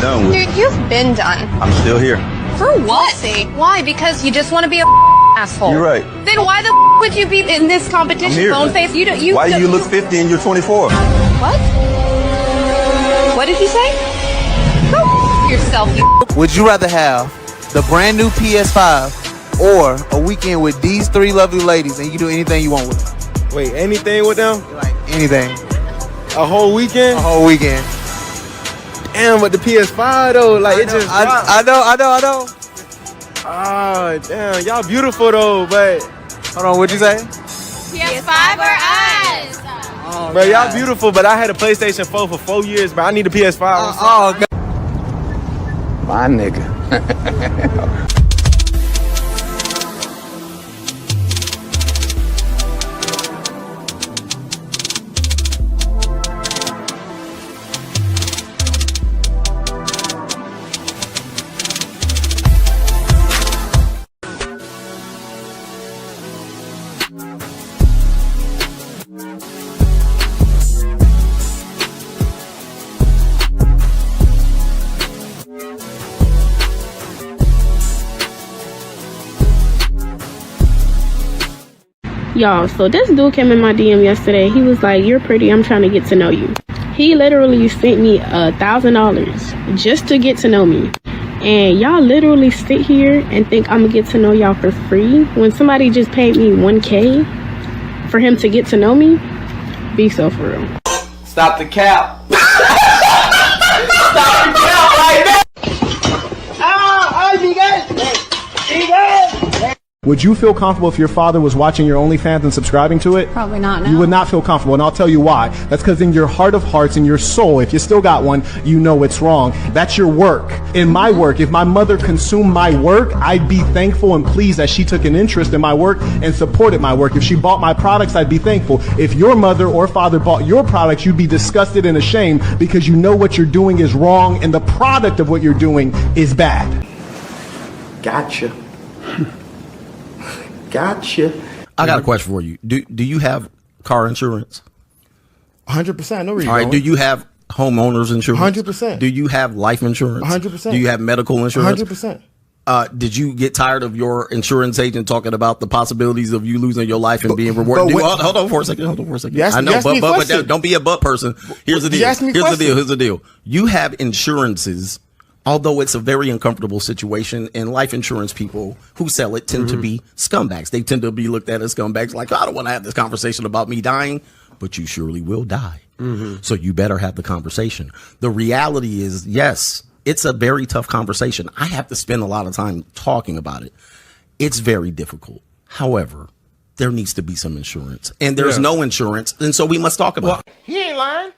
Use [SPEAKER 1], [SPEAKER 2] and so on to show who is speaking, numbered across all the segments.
[SPEAKER 1] done with.
[SPEAKER 2] Dude, you've been done.
[SPEAKER 1] I'm still here.
[SPEAKER 2] For what? Why? Because you just want to be a asshole.
[SPEAKER 1] You're right.
[SPEAKER 2] Then why the would you be in this competition? Bone face.
[SPEAKER 1] Why do you look 50 and you're 24?
[SPEAKER 2] What? What did you say? Go yourself, you.
[SPEAKER 3] Would you rather have the brand new PS5 or a weekend with these three lovely ladies and you do anything you want with them?
[SPEAKER 4] Wait, anything with them?
[SPEAKER 3] Like anything.
[SPEAKER 4] A whole weekend?
[SPEAKER 3] A whole weekend.
[SPEAKER 4] Damn, but the PS5 though, like it just dropped.
[SPEAKER 3] I know.
[SPEAKER 4] Oh, damn, y'all beautiful though, but
[SPEAKER 3] Hold on, what'd you say?
[SPEAKER 5] PS5 or us?
[SPEAKER 3] Oh,
[SPEAKER 4] bro, y'all beautiful, but I had a PlayStation 4 for 4 years, but I need a PS5.
[SPEAKER 3] Oh, God.
[SPEAKER 6] My nigga.
[SPEAKER 7] Y'all, so this dude came in my DM yesterday. He was like, "You're pretty, I'm trying to get to know you." He literally sent me $1,000 just to get to know me. And y'all literally sit here and think I'm gonna get to know y'all for free when somebody just paid me $1K for him to get to know me? Be so for real.
[SPEAKER 3] Stop the cap. Stop the cap right now.
[SPEAKER 8] Would you feel comfortable if your father was watching your OnlyFans and subscribing to it?
[SPEAKER 5] Probably not, no.
[SPEAKER 8] You would not feel comfortable, and I'll tell you why. That's because in your heart of hearts, in your soul, if you still got one, you know it's wrong. That's your work. In my work, if my mother consumed my work, I'd be thankful and pleased that she took an interest in my work and supported my work. If she bought my products, I'd be thankful. If your mother or father bought your products, you'd be disgusted and ashamed because you know what you're doing is wrong and the product of what you're doing is bad.
[SPEAKER 6] Gotcha. Gotcha.
[SPEAKER 9] I got a question for you. Do you have car insurance?
[SPEAKER 4] 100%. No reason.
[SPEAKER 9] All right. Do you have homeowners insurance?
[SPEAKER 4] 100%.
[SPEAKER 9] Do you have life insurance?
[SPEAKER 4] 100%.
[SPEAKER 9] Do you have medical insurance?
[SPEAKER 4] 100%.
[SPEAKER 9] Did you get tired of your insurance agent talking about the possibilities of you losing your life and being rewarded? Hold on for a second. I know, but don't be a butt person. Here's the deal. Here's the deal. You have insurances. Although it's a very uncomfortable situation, and life insurance people who sell it tend to be scumbags. They tend to be looked at as scumbags, like, I don't want to have this conversation about me dying, but you surely will die. So you better have the conversation. The reality is, yes, it's a very tough conversation. I have to spend a lot of time talking about it. It's very difficult. However, there needs to be some insurance, and there's no insurance, and so we must talk about it.
[SPEAKER 4] He ain't lying.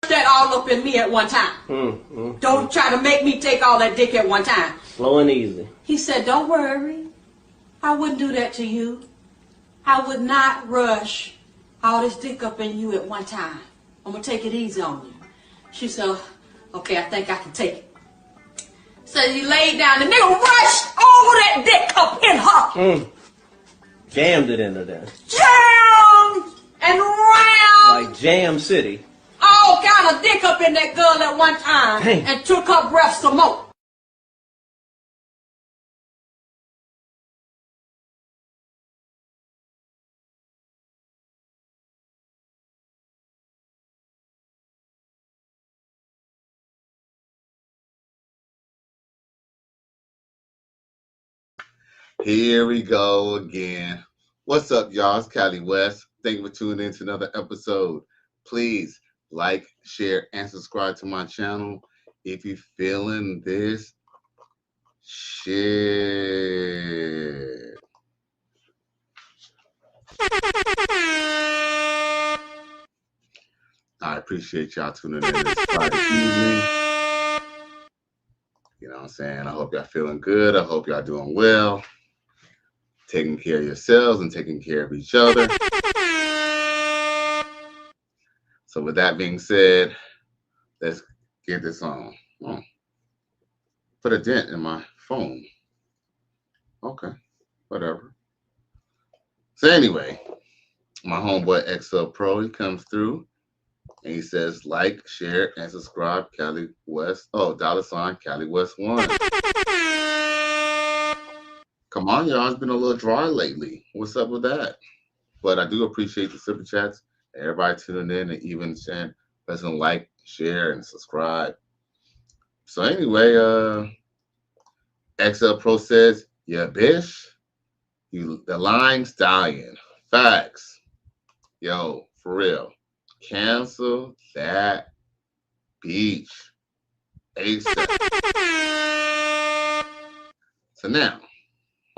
[SPEAKER 10] That all up in me at one time. Don't try to make me take all that dick at one time.
[SPEAKER 11] Slow and easy.
[SPEAKER 10] He said, don't worry. I wouldn't do that to you. I would not rush all this dick up in you at one time. I'm going to take it easy on you. She said, okay, I think I can take it. So he laid down. The nigga rushed all that dick up in her.
[SPEAKER 11] Jammed it into there.
[SPEAKER 10] Jammed and round.
[SPEAKER 11] Like Jam City.
[SPEAKER 10] all kind of dick up in that girl at one time and took her breath some more.
[SPEAKER 11] Here we go again. What's up, y'all? It's Cali West. Thank you for tuning in to another episode. Please like, share, and subscribe to my channel if you're feeling this shit. I appreciate y'all tuning in this Friday evening. You know what I'm saying? I hope y'all feeling good. I hope y'all doing well. Taking care of yourselves and taking care of each other. So with that being said, let's get this on. Oh, put a dent in my phone. Okay, whatever. So anyway, my homeboy XL Pro, he comes through and he says, like, share, and subscribe, Cali West. Oh, $ Cali West 1. Come on, y'all. It's been a little dry lately. What's up with that? But I do appreciate the super chats. Everybody tuning in and even saying, pressing like, share, and subscribe. So anyway, XL Pro says, yeah, bitch, you the lying stallion. Facts. Yo, for real. Cancel that beach. ASAP. So now,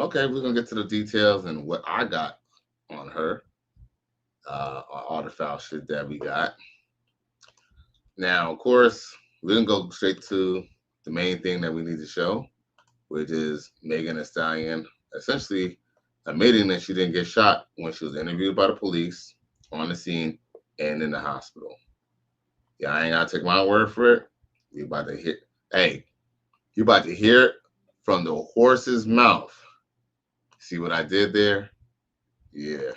[SPEAKER 11] okay, we're gonna get to the details and what I got on her. All the foul shit that we got. Now, of course, we're gonna go straight to the main thing that we need to show, which is Megan Thee Stallion essentially admitting that she didn't get shot when she was interviewed by the police on the scene and in the hospital. Yeah, I ain't gotta take my word for it. You about to hear, hey, you about to hear it from the horse's mouth. See what I did there? Yeah.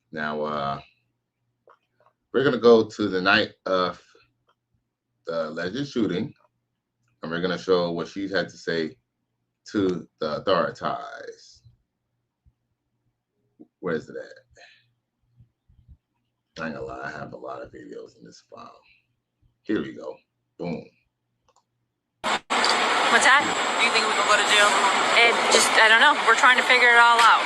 [SPEAKER 11] Now, we're going to go to the night of the alleged shooting, and we're going to show what she had to say to the authorities. Where's it at? I ain't gonna lie, I have a lot of videos in this file. Here we go. Boom.
[SPEAKER 5] What's that?
[SPEAKER 12] Do you think we can go to jail?
[SPEAKER 5] I don't know. We're trying to figure it all out.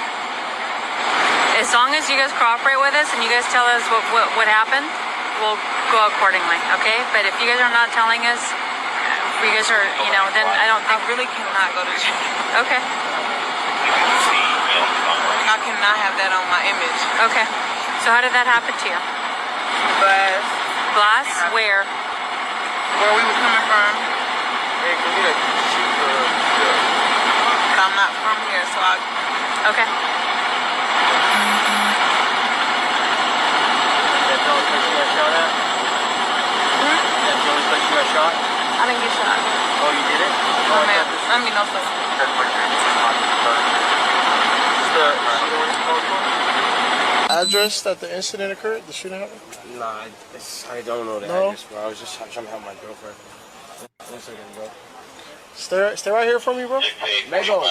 [SPEAKER 5] As long as you guys cooperate with us and you guys tell us what happened, we'll go accordingly, okay? But if you guys are not telling us, if you guys are, then I don't think...
[SPEAKER 12] I really cannot go to jail.
[SPEAKER 5] Okay.
[SPEAKER 12] I cannot have that on my image.
[SPEAKER 5] Okay. So how did that happen to you?
[SPEAKER 12] Glass.
[SPEAKER 5] Glass? Where?
[SPEAKER 12] Where we were coming from. But I'm not from here, so I...
[SPEAKER 5] Okay.
[SPEAKER 13] That's the only place you got shot at? That's the only place you got shot?
[SPEAKER 12] I didn't get shot.
[SPEAKER 13] Oh, you did it?
[SPEAKER 12] No, ma'am. I mean, no, sir.
[SPEAKER 14] Address that the incident occurred, the shooting happened?
[SPEAKER 13] Nah, I don't know the address, bro. I was just trying to help my girlfriend. 1 second, bro.
[SPEAKER 14] Stay right here for me, bro.
[SPEAKER 13] Mego.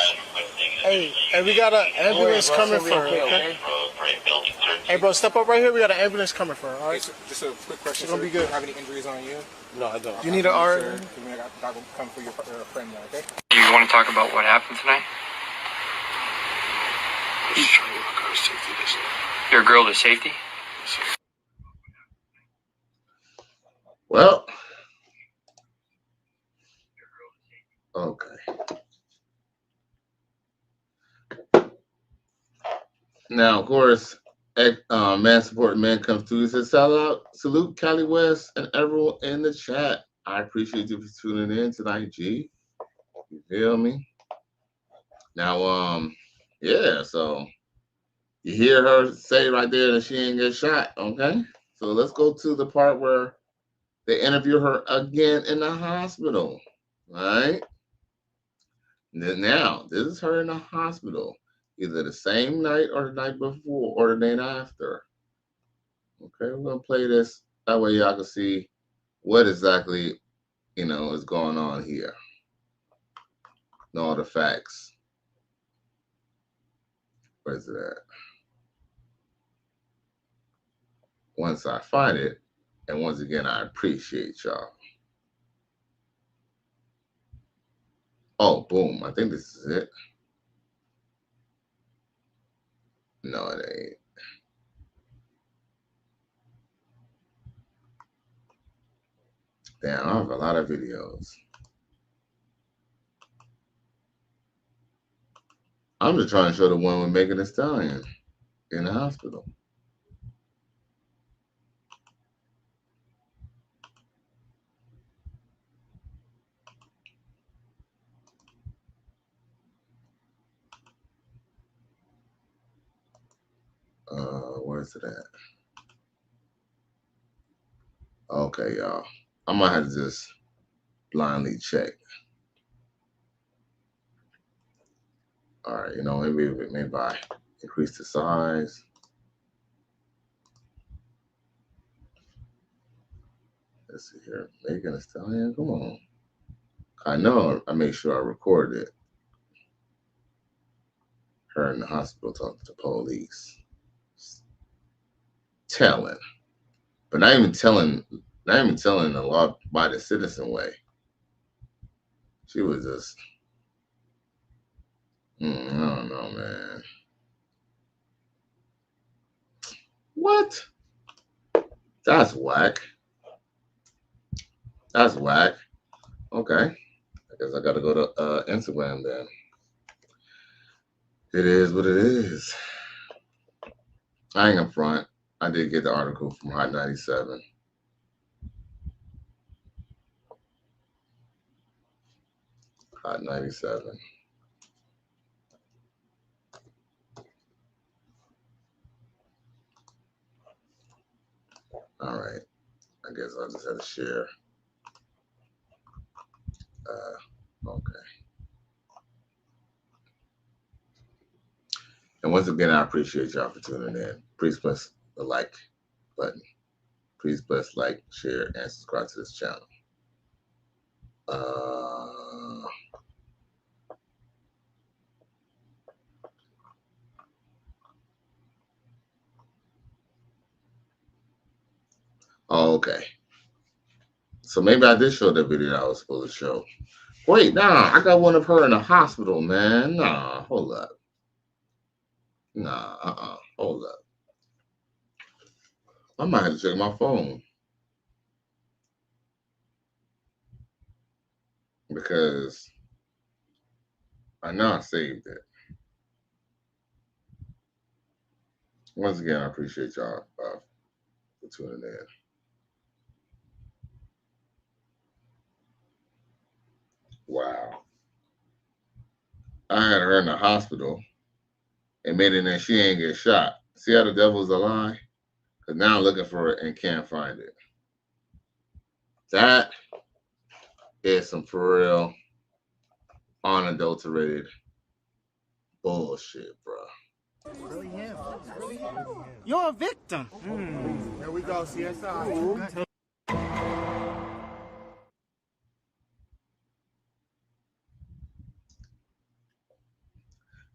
[SPEAKER 14] Hey, we got an ambulance coming for her, okay? Hey, bro, step up right here. We got an ambulance coming for her, all right?
[SPEAKER 15] Just a quick question.
[SPEAKER 14] It's gonna be good.
[SPEAKER 15] Do you have any injuries on you?
[SPEAKER 13] No, I don't.
[SPEAKER 14] You need an RN?
[SPEAKER 15] I got to come for your friend now, okay?
[SPEAKER 16] Do you want to talk about what happened tonight?
[SPEAKER 15] Just trying to get my car to safety this year.
[SPEAKER 16] Your girl to safety?
[SPEAKER 11] Well, okay. Now, of course, man supporting man comes through. He says, salute Cali West and everyone in the chat. I appreciate you for tuning in tonight, G. You feel me? Now, yeah, so you hear her say right there that she ain't get shot, okay? So let's go to the part where they interview her again in the hospital, right? Now, this is her in the hospital, either the same night or the night before or the night after. Okay, we're gonna play this. That way y'all can see what exactly, is going on here. And all the facts. Where's it at? Once I find it, and once again, I appreciate y'all. Oh, boom. I think this is it. No, it ain't. Damn, I have a lot of videos. I'm just trying to show the one with Megan Thee Stallion in the hospital. Where's it at? Okay, y'all. I might have to just blindly check. All right, maybe I increase the size. Let's see here. Megan Thee Stallion, come on. I know I made sure I recorded it. Her in the hospital talking to police. Telling. But not even telling a law by the citizen way. She was just, I don't know, man. What? That's whack. That's whack. Okay. I guess I gotta go to Instagram then. It is what it is. I ain't up front. I did get the article from Hot 97. Hot 97. All right. I guess I'll just have to share. Okay. And once again, I appreciate y'all for tuning in. Please press the like button. Please press like, share, and subscribe to this channel. Okay. So maybe I did show the video that I was supposed to show. Wait, nah, I got one of her in the hospital, man. Nah, hold up. Nah, hold up. I might have to check my phone. Because I know I saved it. Once again, I appreciate y'all for tuning in. Wow. I had her in the hospital and made it that she ain't get shot. See how the devil's a lie? Because now I'm looking for it and can't find it. That is some for real unadulterated bullshit, bro.
[SPEAKER 14] Really him. Really him. You're a victim. Here we go, CSI.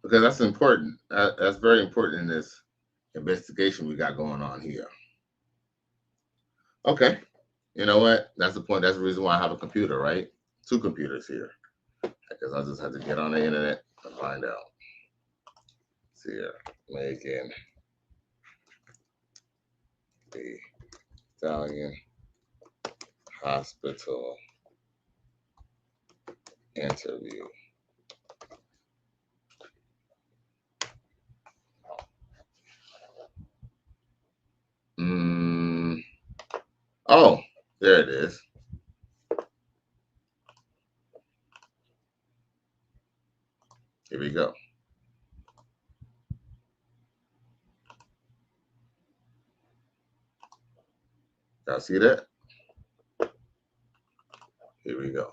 [SPEAKER 11] Because that's important. That's very important in this investigation we got going on here. Okay. You know what? That's the point. That's the reason why I have a computer, right? 2 computers here. Because I just had to get on the internet and find out. See here. Megan Thee Stallion hospital interview. Oh, there it is. Here we go. Y'all see that? Here we go.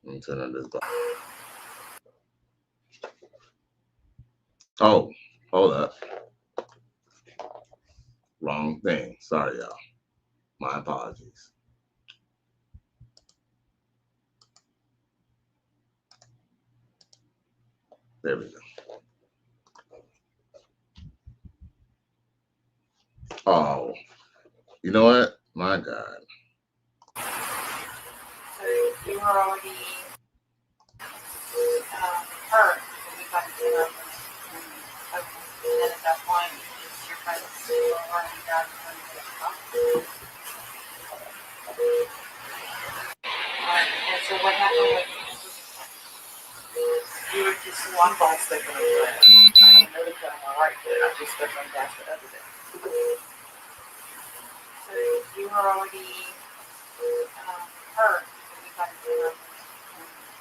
[SPEAKER 11] Let me turn on this button. Oh, hold up. Wrong thing. Sorry, y'all. My apologies. There we go. Oh, you know what? My God.
[SPEAKER 12] So you were already hurt when you got into it. And then at that point, your friends were already done when you got stopped. And so what happened with you were just one ball stepping on the gas. I know the car on my right, but I just stepped on gas the other day. So you were already hurt when you got into it.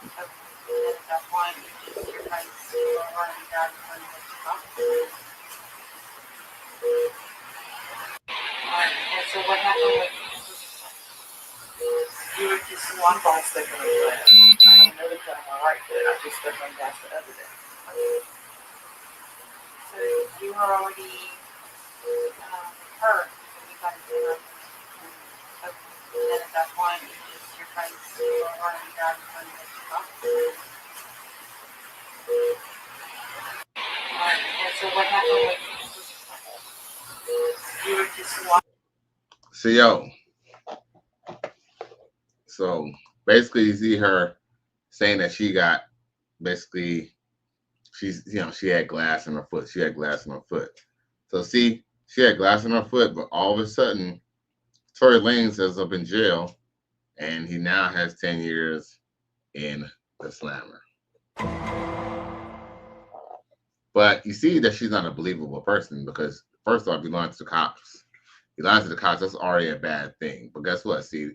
[SPEAKER 12] And then at that point, your friends were already done when you got stopped. And so what happened with you were just one ball stepping on the gas. I know the car on my right, but I just stepped on gas the other day. So you were already hurt when you got into it. And then at that point, your friends were already done when you got stopped. And so what happened with you were just one.
[SPEAKER 11] So, yo. So basically, you see her saying that she got basically, she had glass in her foot. She had glass in her foot. So see, she had glass in her foot, but all of a sudden, Tory Lanez ends up in jail, and he now has 10 years in the slammer. But you see that she's not a believable person because, first off, you lied to the cops. You lied to the cops. That's already a bad thing. But guess what? See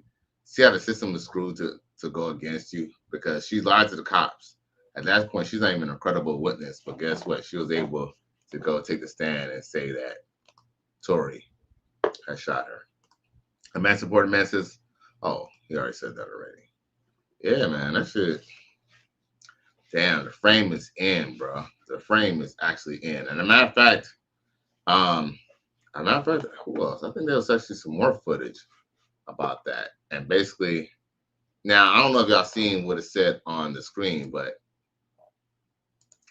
[SPEAKER 11] how the system is screwed to go against you because she lied to the cops. At that point, she's not even a credible witness. But guess what? She was able to go take the stand and say that Tory has shot her. A man supported man says, oh, he already said that already. Yeah, man, that shit. Damn, the frame is in, bro. The frame is actually in. And a matter of fact, who else? I think there was actually some more footage about that. And basically, now I don't know if y'all seen what it said on the screen, but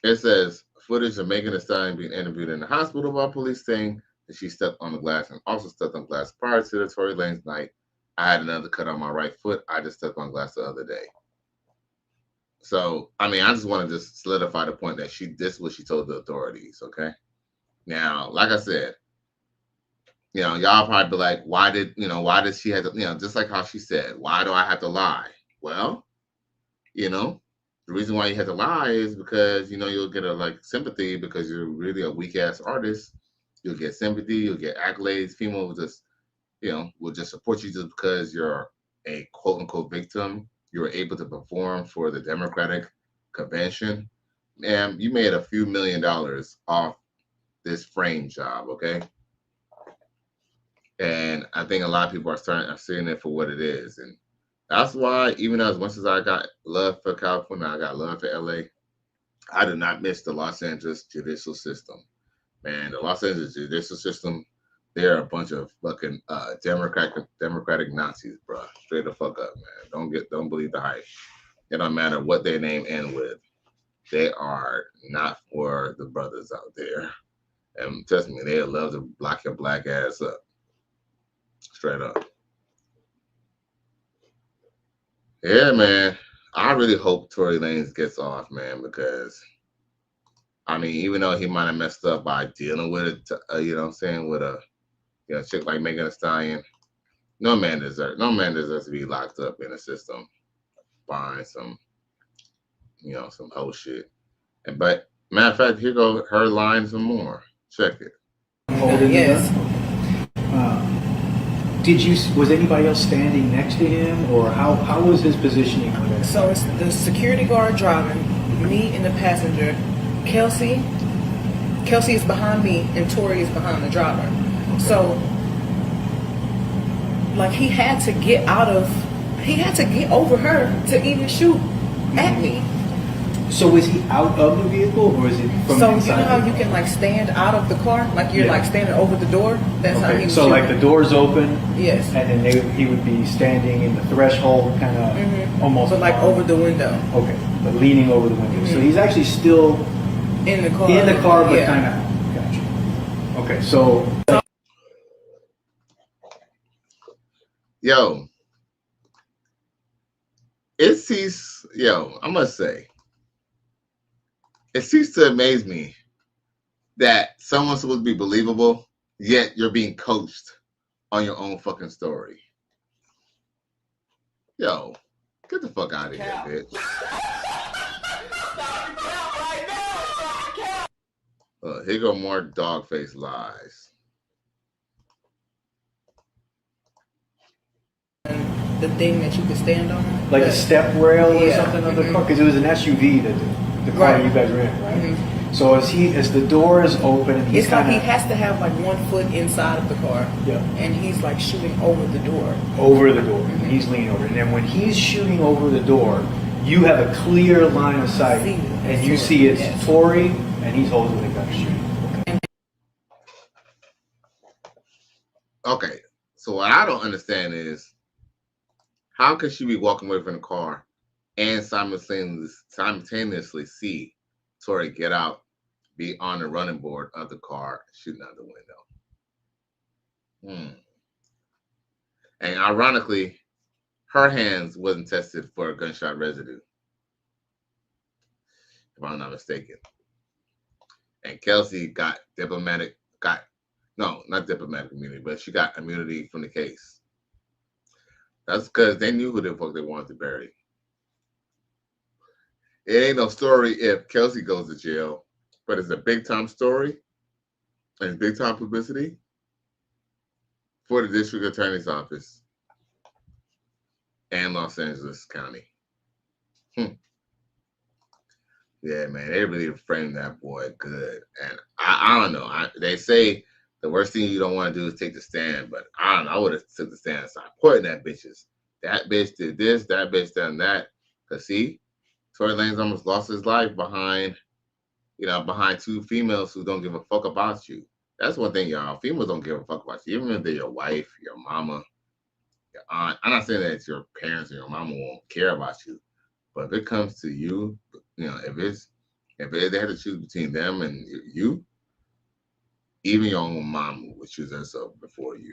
[SPEAKER 11] it says footage of Megan Thee Stallion being interviewed in the hospital by police saying that she stepped on the glass and also stepped on glass prior to the Tory Lanez night. I had another cut on my right foot. I just stepped on glass the other day. So, I mean, I just want to just solidify the point that this is what she told the authorities, okay? Now, like I said, y'all probably be like, why did she have to, just like how she said, why do I have to lie? Well, the reason why you have to lie is because, you'll get sympathy because you're really a weak ass artist. You'll get sympathy, you'll get accolades. People will just, will just support you just because you're a quote unquote victim. You were able to perform for the Democratic convention. And you made a few $1 million off this frame job, okay? And I think a lot of people are seeing it for what it is. And that's why, even as much as I got love for California, I got love for LA, I do not miss the Los Angeles judicial system. Man, the Los Angeles judicial system, they're a bunch of fucking Democratic Nazis, bro. Straight the fuck up, man. Don't believe the hype. It don't matter what their name end with. They are not for the brothers out there. And trust me, they'll love to block your black ass up. Straight up. Yeah, man. I really hope Tory Lanez gets off, man, because I mean, even though he might have messed up by dealing with it, with a chick like Megan Thee Stallion, no man deserves to be locked up in a system buying some some whole shit. But matter of fact, here go her line some more. Check it.
[SPEAKER 17] Yes. Was anybody else standing next to him, or how was his positioning on that?
[SPEAKER 18] So it's the security guard driving, me and the passenger. Kelsey is behind me, and Tori is behind the driver. Okay. So, he had to get over her to even shoot at me.
[SPEAKER 17] So is he out of the vehicle or is it from
[SPEAKER 18] So
[SPEAKER 17] inside?
[SPEAKER 18] you know how you can like stand out of the car, like you're like standing over the door. That's how he was.
[SPEAKER 17] So like the door's open.
[SPEAKER 18] Yes.
[SPEAKER 17] And then he would be standing in the threshold, kind of almost.
[SPEAKER 18] But like over the window.
[SPEAKER 17] Okay, but leaning over the window. So he's actually still
[SPEAKER 18] in the car.
[SPEAKER 17] In the car, but
[SPEAKER 18] Yeah.
[SPEAKER 17] kind of. Gotcha. Okay, so.
[SPEAKER 11] Yo, I must say, it ceased to amaze me that someone's supposed to be believable, yet you're being coached on your own fucking story. Yo, get the fuck out of here, bitch. Here go more dog-faced lies.
[SPEAKER 18] The thing that you could stand on,
[SPEAKER 17] Like a step rail or something of the car, because it was an SUV that the car you guys were in, right? So as the door is open, and he's
[SPEAKER 18] it's like
[SPEAKER 17] kind
[SPEAKER 18] he
[SPEAKER 17] of
[SPEAKER 18] has to have like 1 foot inside of the car, and he's like shooting over the door.
[SPEAKER 17] over the door, and he's leaning over, and then when he's shooting over the door, you have a clear line of sight, and you see it's Tori, and he's holding the gun shooting.
[SPEAKER 11] Okay, so what I don't understand is, how could she be walking away from the car and simultaneously see Tori get out, be on the running board of the car, shooting out the window? And ironically, her hands wasn't tested for gunshot residue, if I'm not mistaken. And Kelsey got not diplomatic immunity, but she got immunity from the case. That's because they knew who the fuck they wanted to bury. It ain't no story if Kelsey goes to jail, but it's a big time story and it's big time publicity for the district attorney's office and Los Angeles County. Yeah, man, they really framed that boy good. And I don't know. They say the worst thing you don't want to do is take the stand, but I don't know. I would have took the stand and started pointing at bitches. That bitch did this, that bitch done that. Cause see, Tory Lanez almost lost his life behind two females who don't give a fuck about you. That's one thing, y'all. Females don't give a fuck about you, even if they're your wife, your mama, your aunt. I'm not saying that your parents or your mama won't care about you, but if it comes to you, if they had to choose between them and you, even your own mom would choose herself before you.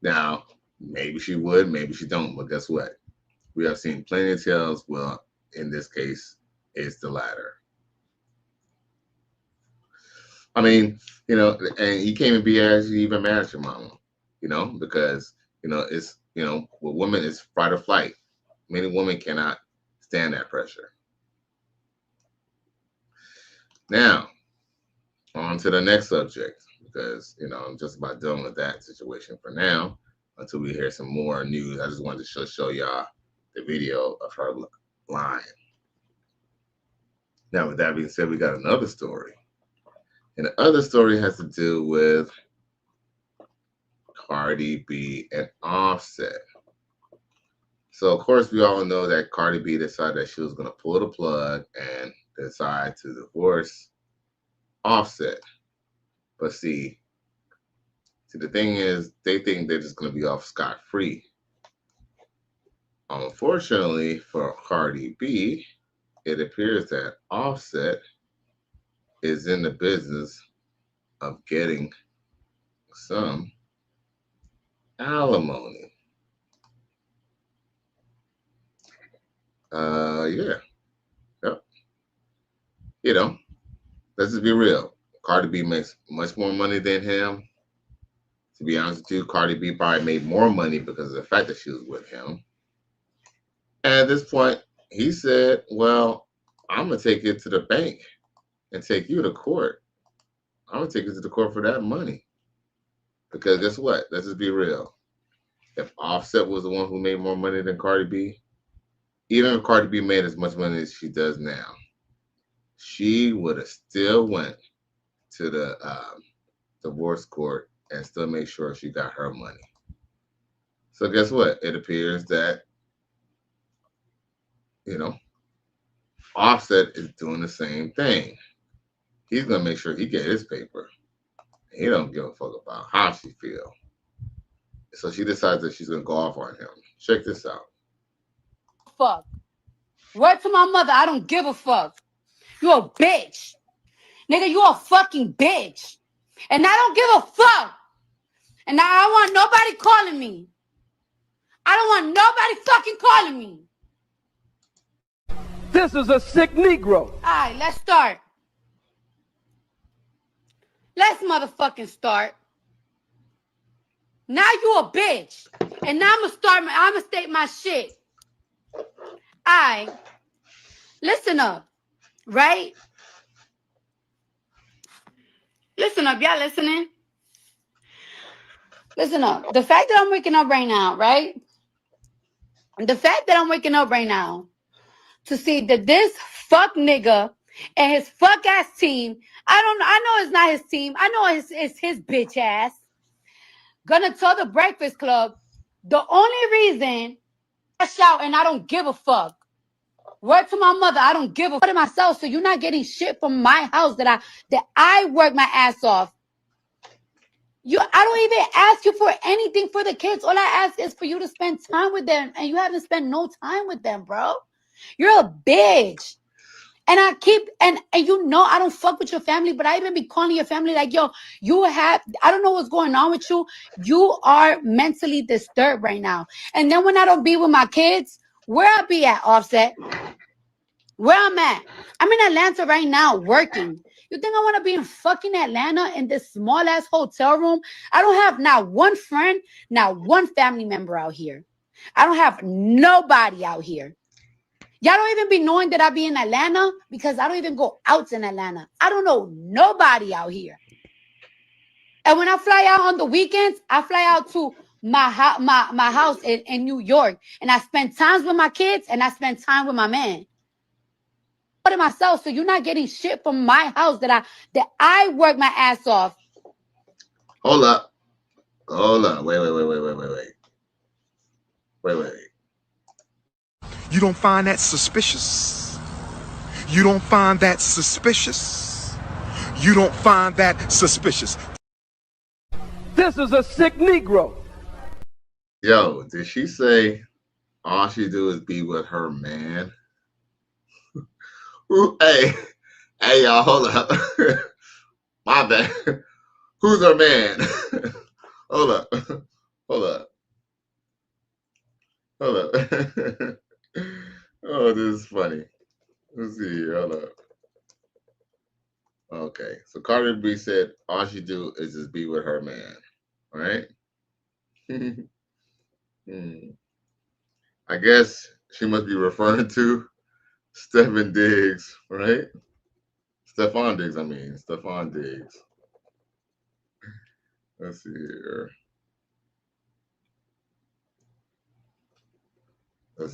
[SPEAKER 11] Now, maybe she would, maybe she don't, but guess what? We have seen plenty of tales. Well, in this case, it's the latter. I mean, and he came and be as you even mad at your mama, because, it's, with women, it's fight or flight. Many women cannot stand that pressure. Now, on to the next subject, because, I'm just about done with that situation for now until we hear some more news. I just wanted to show y'all the video of her lying. Now, with that being said, we got another story. And the other story has to do with Cardi B and Offset. So, of course, we all know that Cardi B decided that she was going to pull the plug and decide to divorce Offset. But see, the thing is, they think they're just going to be off scot-free. Unfortunately for Cardi B, it appears that Offset is in the business of getting some alimony. Yeah. Yep. Let's just be real. Cardi B makes much more money than him. To be honest with you, Cardi B probably made more money because of the fact that she was with him. And at this point, he said, well, I'm going to take it to the bank and take you to court. I'm going to take you to the court for that money. Because guess what? Let's just be real. If Offset was the one who made more money than Cardi B, even if Cardi B made as much money as she does now, she would have still went to the divorce court and still make sure she got her money. So guess what? It appears that you know, Offset is doing the same thing. He's gonna make sure he get his paper. He don't give a fuck about how she feel. So she decides that she's gonna go off on him. Check this out.
[SPEAKER 19] Fuck. Word to my mother, I don't give a fuck. You a bitch. Nigga, you a fucking bitch. And I don't give a fuck. And I don't want nobody calling me. I don't want nobody fucking calling me.
[SPEAKER 20] This is a sick Negro.
[SPEAKER 19] All right, let's start. Let's motherfucking start. Now you a bitch. And now I'm gonna state my shit. All right. Listen up. Right? Listen up. Y'all listening? Listen up. The fact that I'm waking up right now, right? The fact that I'm waking up right now to see that this fuck nigga and his fuck ass team, I know it's not his team. I know it's his bitch ass. Gonna tell the Breakfast Club the only reason I shout and I don't give a fuck. Word to my mother, I don't give a fuck to myself. So you're not getting shit from my house that I work my ass off. I don't even ask you for anything for the kids. All I ask is for you to spend time with them, and you haven't spent no time with them, bro. You're a bitch. And I keep, and you know I don't fuck with your family, but I even be calling your family like, yo, I don't know what's going on with you. You are mentally disturbed right now. And then when I don't be with my kids, where I be at, Offset? Where I'm at? I'm in Atlanta right now working. You think I want to be in fucking Atlanta in this small ass hotel room? I don't have not one friend, not one family member out here. I don't have nobody out here. Y'all don't even be knowing that I be in Atlanta because I don't even go out in Atlanta. I don't know nobody out here. And when I fly out on the weekends, I fly out to my house in New York, and I spend times with my kids, and I spend time with my man. To myself, so you're not getting shit from my house that I work my ass off.
[SPEAKER 11] Hold up. Wait.
[SPEAKER 21] You don't find that suspicious? You don't find that suspicious? You don't find that suspicious?
[SPEAKER 20] This is a sick Negro.
[SPEAKER 11] Yo, did she say all she do is be with her man? Hey, y'all, hold up. My bad. Who's her man? Hold up. Oh, this is funny. Let's see here. Hold up. Okay, so Cardi B said all she do is just be with her man, right? I guess she must be referring to Stephen Diggs, right? Stephon Diggs. Let's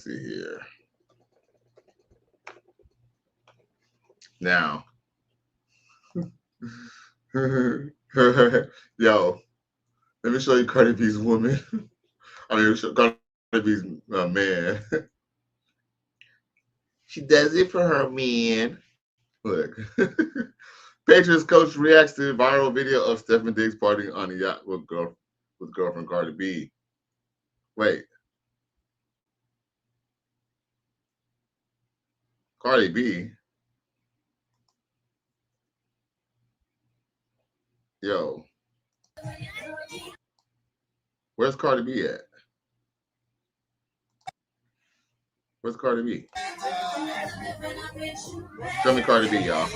[SPEAKER 11] see here. Now, yo, let me show you Cardi B's woman. Cardi B's man. She does it for her man. Look. Patriots coach reacts to viral video of Stephen Diggs partying on a yacht with girlfriend Cardi B. Wait. Cardi B? Yo. Where's Cardi B at? Where's Cardi B? Show me Cardi B, y'all.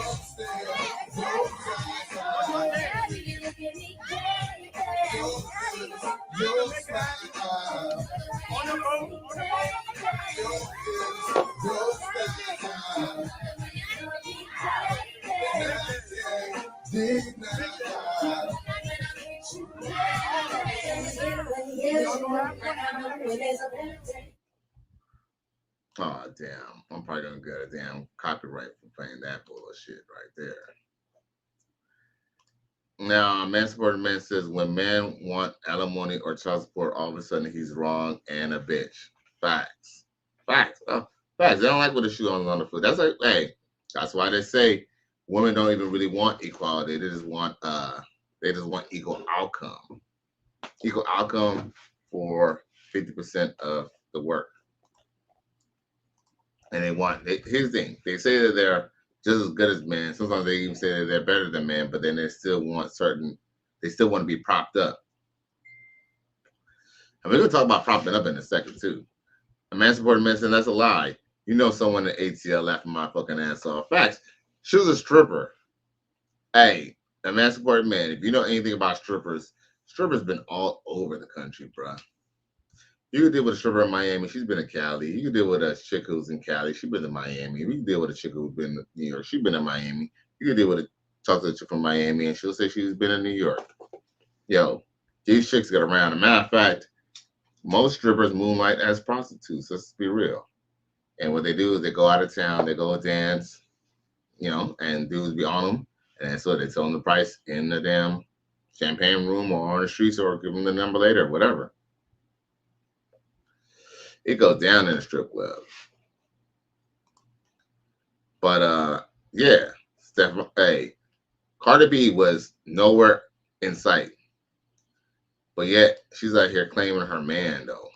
[SPEAKER 11] Oh, damn. I'm probably going to get a damn copyright for playing that bullshit right there. Now, a man supporting man says when men want alimony or child support, all of a sudden he's wrong and a bitch. Facts. Facts. They don't like what the shoe on the foot. That's like, hey, that's why they say women don't even really want equality. They just want equal outcome. Equal outcome for 50% of the work. And here's the thing. They say that they're just as good as men. Sometimes they even say that they're better than men, but then they still want to be propped up. And we're going to talk about propping up in a second, too. A man supporting men saying that's a lie. You know someone at ATL laughing my fucking ass off. Facts. She was a stripper. Hey, a man supporting man. If you know anything about strippers been all over the country, bro. You can deal with a stripper in Miami. She's been in Cali. You can deal with a chick who's in Cali. She's been in Miami. You can deal with a chick who's been in New York. She's been in Miami. You can deal with talk to a chick from Miami, and she'll say she's been in New York. Yo, these chicks get around. As a matter of fact, most strippers moonlight as prostitutes. Let's be real. And what they do is they go out of town, they go dance, and dudes be on them. And so they tell them the price in the damn champagne room or on the streets or give them the number later, whatever. It goes down in the strip club. But yeah, Cardi B was nowhere in sight. But yet she's out here claiming her man though.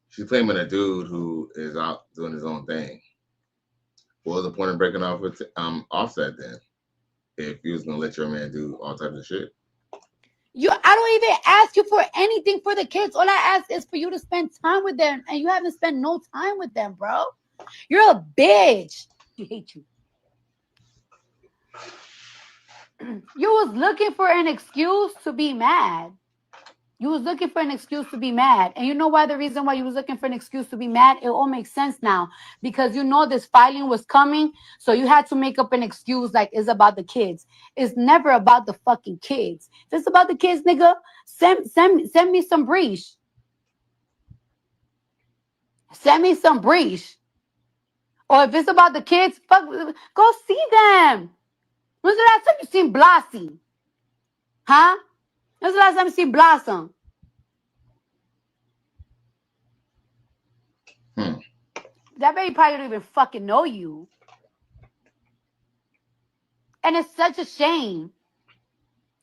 [SPEAKER 11] She's claiming a dude who is out doing his own thing. What was the point of breaking off with Offset then? If you was gonna let your man do all types of shit.
[SPEAKER 19] I don't even ask you for anything for the kids. All I ask is for you to spend time with them, and you haven't spent no time with them, bro. You're a bitch. I hate you. You was looking for an excuse to be mad. You was looking for an excuse to be mad. And you know why the reason why you was looking for an excuse to be mad? It all makes sense now. Because you know this filing was coming. So you had to make up an excuse like it's about the kids. It's never about the fucking kids. If it's about the kids, nigga, send me some breach. Send me some breach. Or if it's about the kids, go see them. When's the last time you seen Blasi? Huh? When's the last time you seen Blossom? That baby probably don't even fucking know you. And it's such a shame.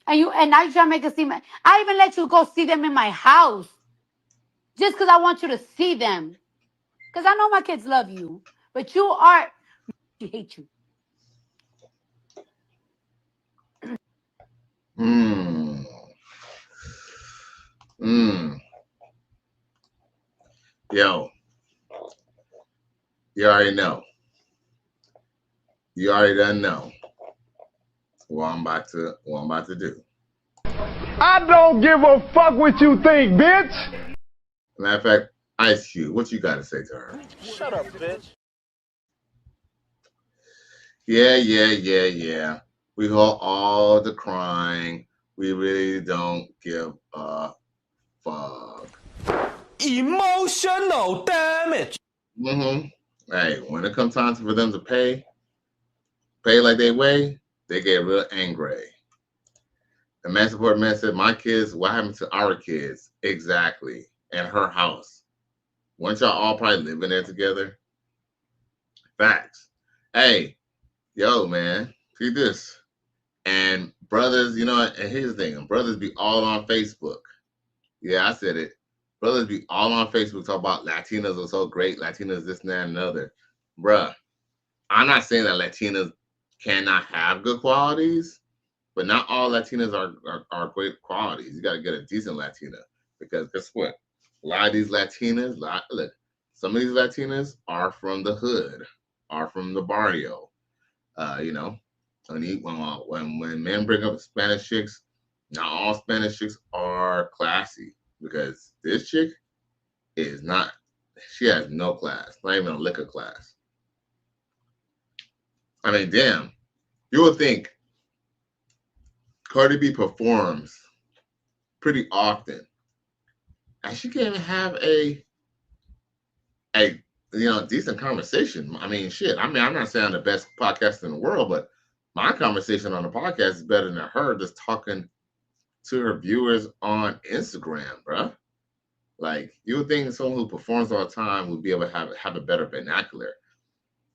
[SPEAKER 19] And now you're trying to make it seem like I even let you go see them in my house. Just because I want you to see them. Because I know my kids love you. But I hate you.
[SPEAKER 11] Yo, you already know. You already done know what I'm about to do.
[SPEAKER 20] I don't give a fuck what you think, bitch.
[SPEAKER 11] Matter of fact, Ice Cube, what you got to say to her?
[SPEAKER 14] Shut up, bitch.
[SPEAKER 11] Yeah. We hold all the crying. We really don't give a fuck.
[SPEAKER 1] Emotional damage.
[SPEAKER 11] Hey, when it comes time for them to pay like they weigh, they get real angry. The man support man said, my kids, what happened to our kids? Exactly. And her house. Weren't y'all all probably living there together? Facts. Hey, yo, man, see this. And brothers, and here's the thing, brothers be all on Facebook. Yeah, I said it. Brothers be all on Facebook talk about Latinas are so great, Latinas this, and that, and another. Bruh, I'm not saying that Latinas cannot have good qualities, but not all Latinas are great qualities. You got to get a decent Latina because guess what? A lot of these Latinas, look, some of these Latinas are from the hood, are from the barrio. When men bring up Spanish chicks, not all Spanish chicks are classy because this chick is not. She has no class, not even a liquor class. I mean, damn, you would think Cardi B performs pretty often, and she can't even have a decent conversation. I mean, shit. I mean, I'm not saying the best podcast in the world, but my conversation on the podcast is better than her just talking to her viewers on Instagram, bruh. Like, you would think someone who performs all the time would be able to have a better vernacular.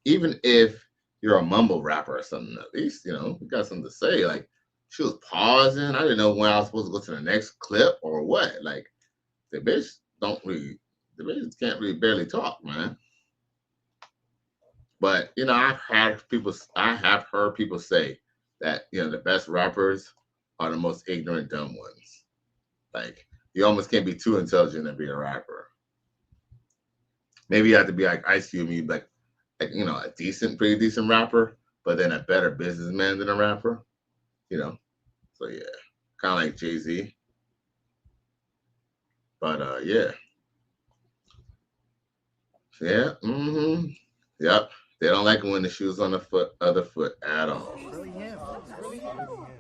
[SPEAKER 11] Even if you're a mumble rapper or something, at least, you got something to say. Like, she was pausing. I didn't know when I was supposed to go to the next clip or what. Like, the bitch can't really barely talk, man. But, I have heard people say that, the best rappers are the most ignorant, dumb ones. Like, you almost can't be too intelligent to be a rapper. Maybe you have to be like Ice Cube, and you be like, a pretty decent rapper, but then a better businessman than a rapper, So yeah, kind of like Jay-Z. But yeah. Yeah, yep. They don't like it when the shoe's on the other foot at all.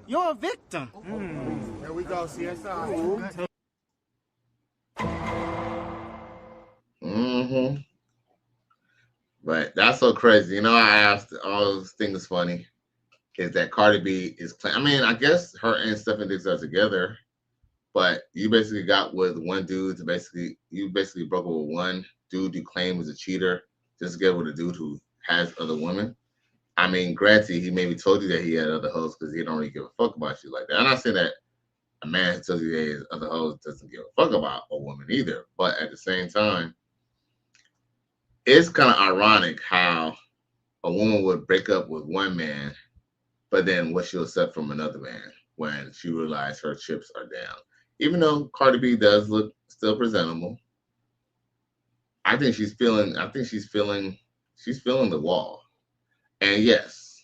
[SPEAKER 14] You're a victim. There we go, CSI.
[SPEAKER 11] But that's so crazy. I asked all those things funny. Is that Cardi B is playing? I mean, I guess her and Stephen Diggs are together, but you basically got with one dude you basically broke up with one dude you claim was a cheater just to get with a dude who has other women. I mean, granted, he maybe told you that he had other hoes because he don't really give a fuck about you like that. I'm not saying that a man who tells you that he has other hoes doesn't give a fuck about a woman either, but at the same time, it's kind of ironic how a woman would break up with one man, but then what she'll accept from another man when she realizes her chips are down. Even though Cardi B does look still presentable, I think she's feeling the wall. And yes,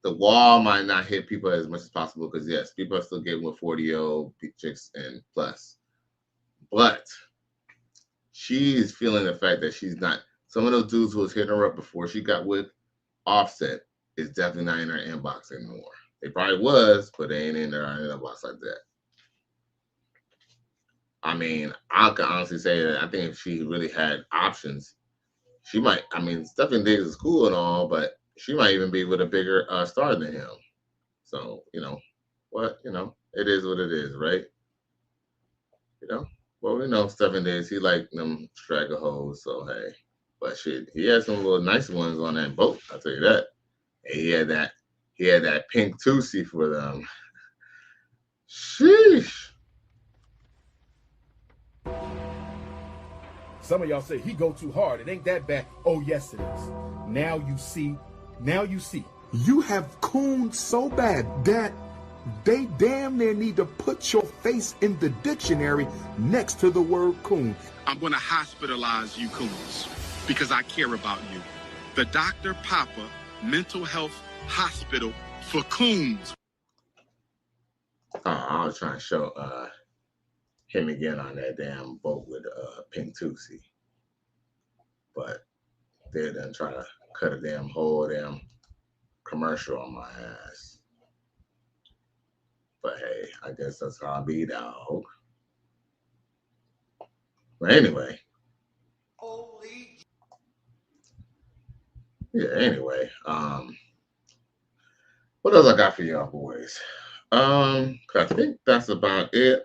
[SPEAKER 11] the wall might not hit people as much as possible because yes, people are still getting with 40-year-old chicks and plus. But she is feeling the fact that she's not. Some of those dudes who was hitting her up before she got with Offset is definitely not in her inbox anymore. They probably was, but they ain't in her inbox like that. I mean, I can honestly say that I think if she really had options, she might. I mean, Stephen Diggs is cool and all, but she might even be with a bigger star than him. So, it is what it is, right? Well, we know Stephen Diggs, he like them straggle hoes, so hey. But shit, he had some little nice ones on that boat, I'll tell you that. And he had that pink Tusi for them. Sheesh.
[SPEAKER 20] Some of y'all say he go too hard. It ain't that bad. Oh, yes, it is. Now you see.
[SPEAKER 21] You have cooned so bad that they damn near need to put your face in the dictionary next to the word coon. I'm going to hospitalize you coons because I care about you. The Dr. Papa Mental Health Hospital for Coons.
[SPEAKER 11] I was trying to show him again on that damn boat with Pink Tusi. But they done try to cut a damn whole damn commercial on my ass. But hey, I guess that's how I be, dog. But anyway. Yeah, anyway. What else I got for y'all boys? I think that's about it.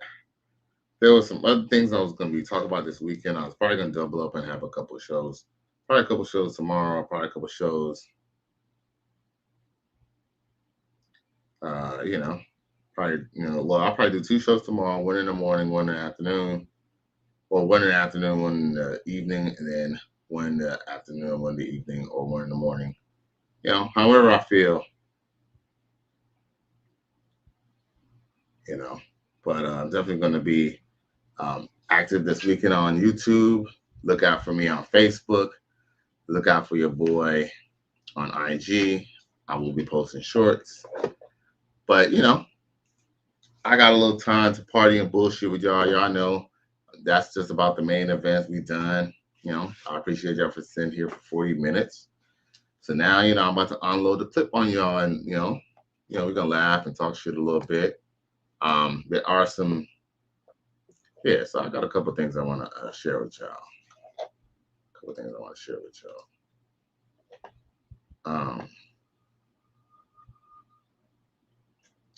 [SPEAKER 11] There was some other things I was going to be talking about this weekend. I was probably going to double up and have a couple of shows. Probably a couple of shows tomorrow. Probably a couple of shows. Well, I'll probably do 2 shows tomorrow. One in the morning, one in the afternoon. Or one in the afternoon, one in the evening, and then one in the afternoon, one in the evening, or one in the morning. However I feel. But I'm definitely going to be active this weekend on YouTube. Look out for me on Facebook. Look out for your boy on IG. I will be posting shorts. But, I got a little time to party and bullshit with y'all. Y'all know that's just about the main events we done. I appreciate y'all for sitting here for 40 minutes. So now, I'm about to unload the clip on y'all and, we're going to laugh and talk shit a little bit. There are some, so I got a couple things I want to share with y'all.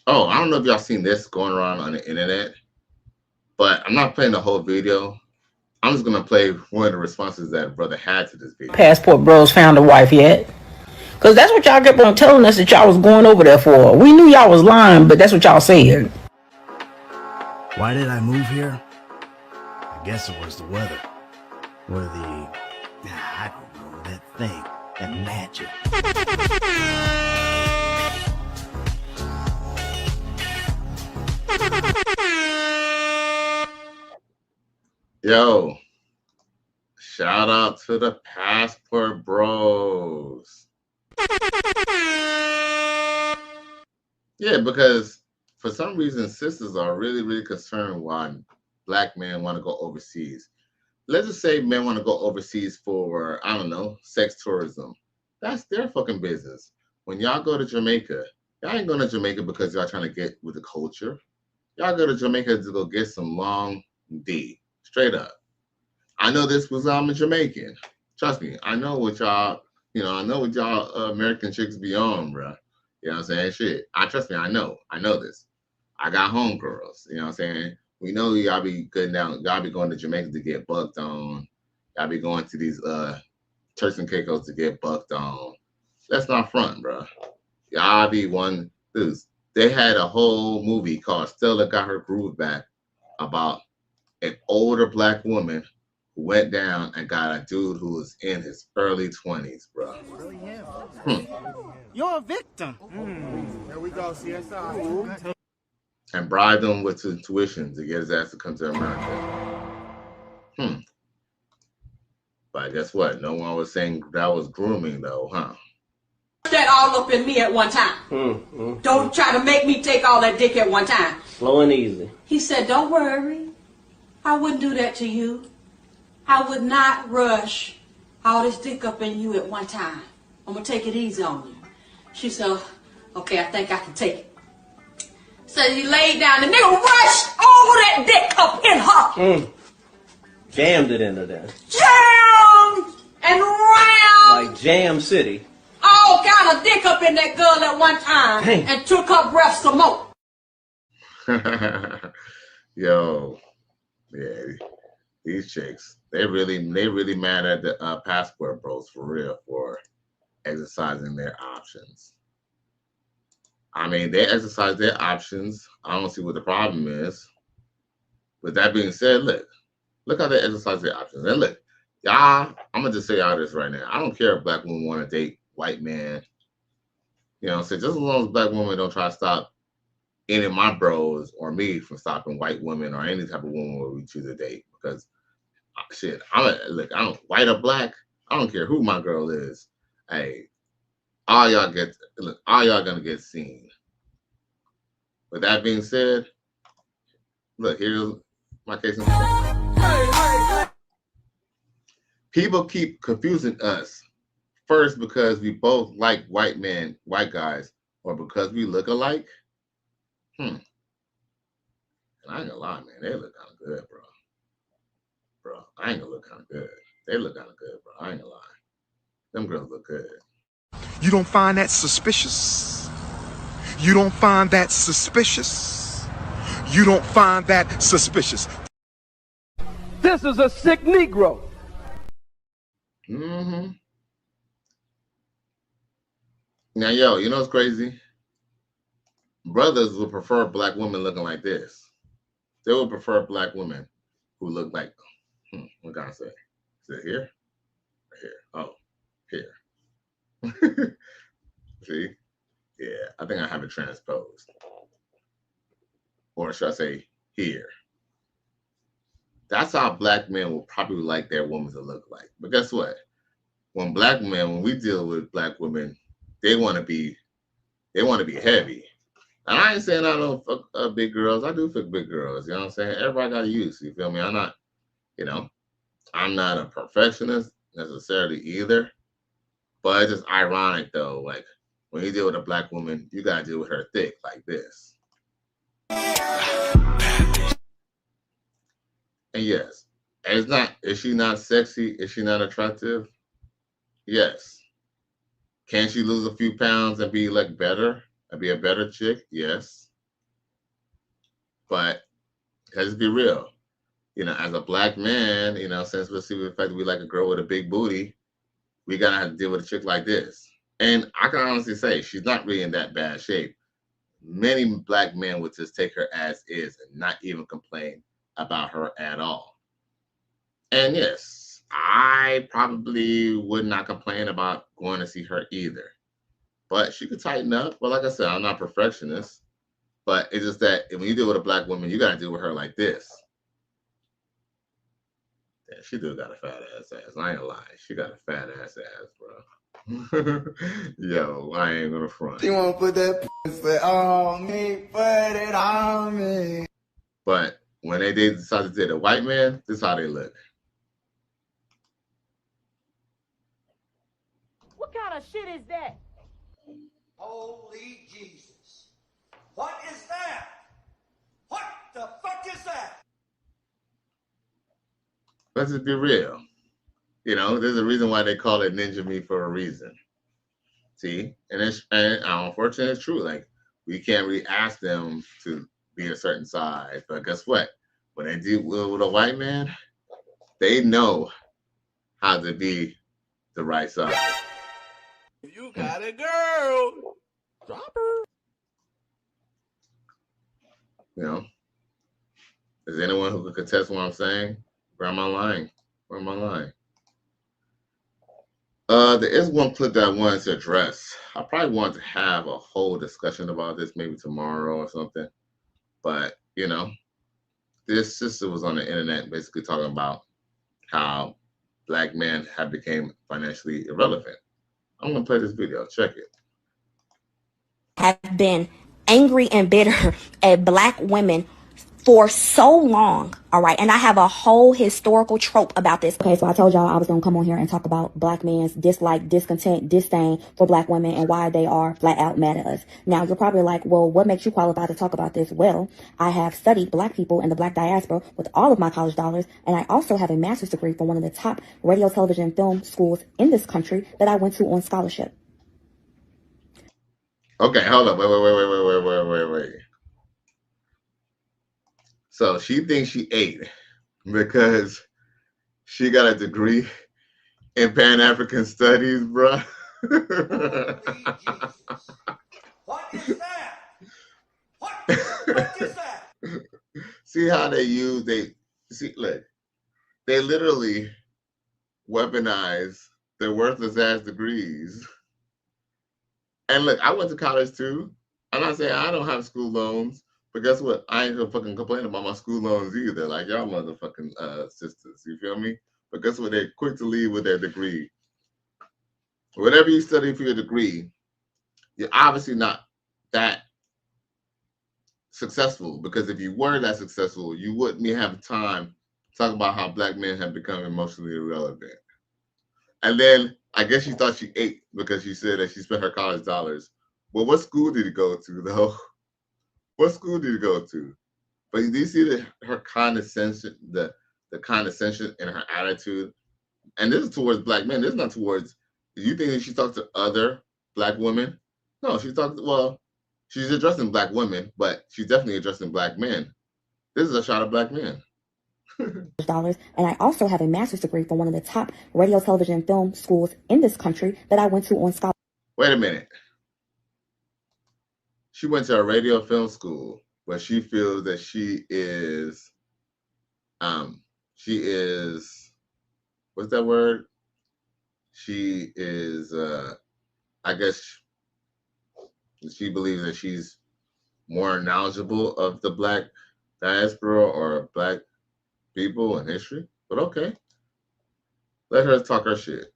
[SPEAKER 11] I don't know if y'all seen this going around on the internet, but I'm not playing the whole video. I'm just gonna play one of the responses that brother had to this video.
[SPEAKER 1] Passport Bros found a wife yet? Because that's what y'all kept on telling us that y'all was going over there for. We knew y'all was lying, but that's what y'all said.
[SPEAKER 22] Why did I move here? I guess it was the weather. Or I don't know, that thing, that magic.
[SPEAKER 11] Yo, shout out to the Passport Bros. Yeah, because for some reason, sisters are really, really concerned why black men want to go overseas. Let's just say men want to go overseas for, I don't know, sex tourism. That's their fucking business. When y'all go to Jamaica, y'all ain't going to Jamaica because y'all trying to get with the culture. Y'all go to Jamaica to go get some long D. Straight up. I know this was I'm a Jamaican. Trust me, I know what y'all, I know what y'all American chicks be on, bro. You know what I'm saying? Shit. Trust me, I know this. I got homegirls, you know what I'm saying? We know y'all be good down, y'all be going to Jamaica to get bucked on. Y'all be going to these Turks and Caicos to get bucked on. That's not front, bro. Y'all be one dudes. They had a whole movie called Stella Got Her Groove Back about an older black woman who went down and got a dude who was in his early 20s, bro.
[SPEAKER 14] You're a victim. There we go, CSI.
[SPEAKER 11] And bribed him with tuition to get his ass to come to America. But guess what? No one was saying that was grooming, though, huh?
[SPEAKER 10] That all up in me at one time. Don't try to make me take all that dick at one time.
[SPEAKER 13] Slow and easy.
[SPEAKER 10] He said, don't worry. I wouldn't do that to you. I would not rush all this dick up in you at one time. I'm going to take it easy on you. She said, okay, I think I can take it. So he laid down. The nigga rushed all that dick up in her.
[SPEAKER 13] Jammed it into there.
[SPEAKER 10] Jammed and round.
[SPEAKER 13] Like Jam City.
[SPEAKER 10] All kind of dick up in that girl at one time.
[SPEAKER 13] Dang.
[SPEAKER 10] And took her breath some more.
[SPEAKER 11] Yo, yeah, these chicks, they really mad at the Passport Bros for real for exercising their options. I mean, they exercise their options. I don't see what the problem is. With that being said, look how they exercise their options. And look, y'all, I'm gonna just say y'all this right now. I don't care if black women want to date white man. You know what I'm saying? Just as long as black women don't try to stop any of my bros or me from stopping white women or any type of woman where we choose to date. Because shit, I don't white or black, I don't care who my girl is. Hey, all y'all gonna get seen. With that being said, look, here's my case in point. People keep confusing us. First, because we both like white guys, or because we look alike. And I ain't gonna lie, man, they look kind of good, bro. Bro, I ain't gonna look kind of good. They look kind of good, bro. I ain't gonna lie. Them girls look good.
[SPEAKER 21] You don't find that suspicious? You don't find that suspicious? You don't find that suspicious?
[SPEAKER 20] This is a sick Negro.
[SPEAKER 11] Now, yo, you know what's crazy? Brothers would prefer black women looking like this. They would prefer black women who look like, what can I say? Is it here? Right here. Oh, here. See? Yeah, I think I have it transposed. Or should I say here? That's how black men will probably like their women to look like. But guess what? When we deal with black women, they want to be heavy. And I ain't saying I don't fuck big girls. I do fuck big girls. You know what I'm saying? Everybody got to use. You feel me? I'm not a perfectionist necessarily either. But it's just ironic though. Like when you deal with a black woman, you gotta deal with her thick like this. And yes, is she not sexy? Is she not attractive? Yes. Can she lose a few pounds and be like better? And be a better chick? Yes. But let's be real. as a black man, since we'll see the fact that we like a girl with a big booty, we gotta have to deal with a chick like this. And I can honestly say she's not really in that bad shape. Many black men would just take her as is and not even complain about her at all. And yes, I probably would not complain about going to see her either. But she could tighten up. But like I said, I'm not a perfectionist. But it's just that when you deal with a black woman, you got to deal with her like this. Yeah, she do got a fat ass. I ain't lying. She got a fat ass, bro. Yo, I ain't gonna front.
[SPEAKER 2] You wanna put that pussy on me, put it on me.
[SPEAKER 11] But when they decide to date a white man, this is how they look.
[SPEAKER 7] What kind of shit is that?
[SPEAKER 2] Holy Jesus. What is that? What the fuck is that?
[SPEAKER 11] Let's just be real. There's a reason why they call it ninja meat for a reason. See? And unfortunately, it's true. Like, we can't really ask them to be a certain size. But guess what? When they deal with a white man, they know how to be the right size.
[SPEAKER 2] You got a girl. Drop her.
[SPEAKER 11] Is anyone who could contest what I'm saying? Where am I lying? Where am I lying? There is one clip that I wanted to address. I probably want to have a whole discussion about this maybe tomorrow or something. But, this sister was on the internet basically talking about how black men have become financially irrelevant. I'm going to play this video. Check it.
[SPEAKER 23] Have been angry and bitter at black women for so long, all right? And I have a whole historical trope about this. Okay, so I told y'all I was gonna come on here and talk about black men's dislike, discontent, disdain for black women and why they are flat out mad at us. Now, you're probably like, well, what makes you qualified to talk about this? Well, I have studied black people and the black diaspora with all of my college dollars, and I also have a master's degree from one of the top radio, television, and film schools in this country that I went to on scholarship.
[SPEAKER 11] Okay, hold up. Wait. So she thinks she ate because she got a degree in Pan-African Studies, bruh.
[SPEAKER 2] What is that? What is that?
[SPEAKER 11] See how they look, they literally weaponize their worthless ass degrees. And look, I went to college too. I'm not saying I don't have school loans. But guess what? I ain't gonna fucking complain about my school loans either. Like y'all motherfucking sisters, you feel me? But guess what? They're quick to leave with their degree. Whatever you study for your degree, you're obviously not that successful. Because if you were that successful, you wouldn't have time to talk about how black men have become emotionally irrelevant. And then I guess she thought she ate because she said that she spent her college dollars. Well, what school did you go to though? What school did you go to? But do you see her condescension, the condescension in her attitude? And this is towards black men. This is not towards, do you think that she talked to other black women? No, she's addressing black women, but she's definitely addressing black men. This is a shot at black men.
[SPEAKER 23] Dollars, and I also have a master's degree from one of the top radio, television, and film schools in this country that I went to on scholarship.
[SPEAKER 11] Wait a minute. She went to a radio film school, but she feels that she is, what's that word? She is, I guess she believes that she's more knowledgeable of the black diaspora or black people in history. But okay, let her talk her shit.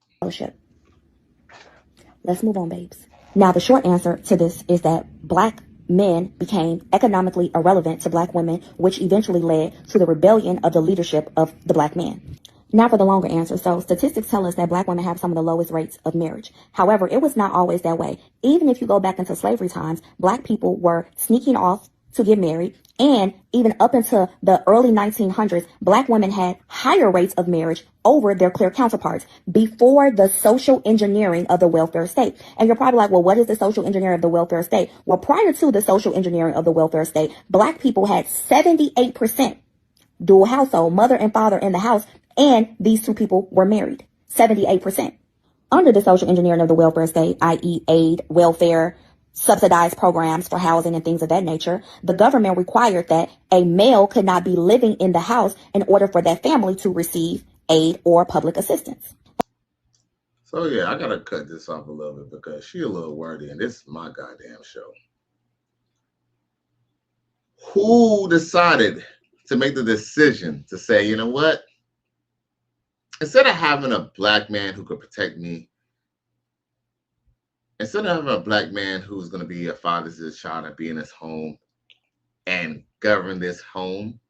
[SPEAKER 23] Let's move on, babes. Now, the short answer to this is that black men became economically irrelevant to black women, which eventually led to the rebellion of the leadership of the black man. Now for the longer answer. So statistics tell us that black women have some of the lowest rates of marriage. However, it was not always that way. Even if you go back into slavery times, black people were sneaking off to get married. And even up into the early 1900s, black women had higher rates of marriage over their clear counterparts before the social engineering of the welfare state. And you're probably like, well, what is the social engineering of the welfare state? Well, prior to the social engineering of the welfare state, black people had 78% dual household, mother and father in the house, and these two people were married. 78%. Under the social engineering of the welfare state, i.e. aid, welfare, subsidized programs for housing and things of that nature, the government required that a male could not be living in the house in order for that family to receive aid or public assistance.
[SPEAKER 11] So yeah, I gotta cut this off a little bit because she a little wordy and this is my goddamn show. Who decided to make the decision to say, you know what? Instead of having a black man who could protect me, instead of having a black man who's going to be a father to his child and be in his home and govern this home,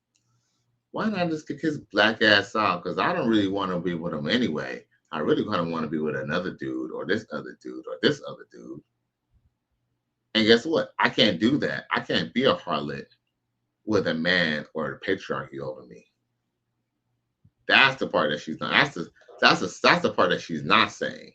[SPEAKER 11] why not just kick his black ass out? Because I don't really want to be with him anyway. I really kind of want to be with another dude or this other dude or this other dude. And guess what? I can't do that. I can't be a harlot with a man or a patriarchy over me. That's the part that she's not. That's the part that she's not saying.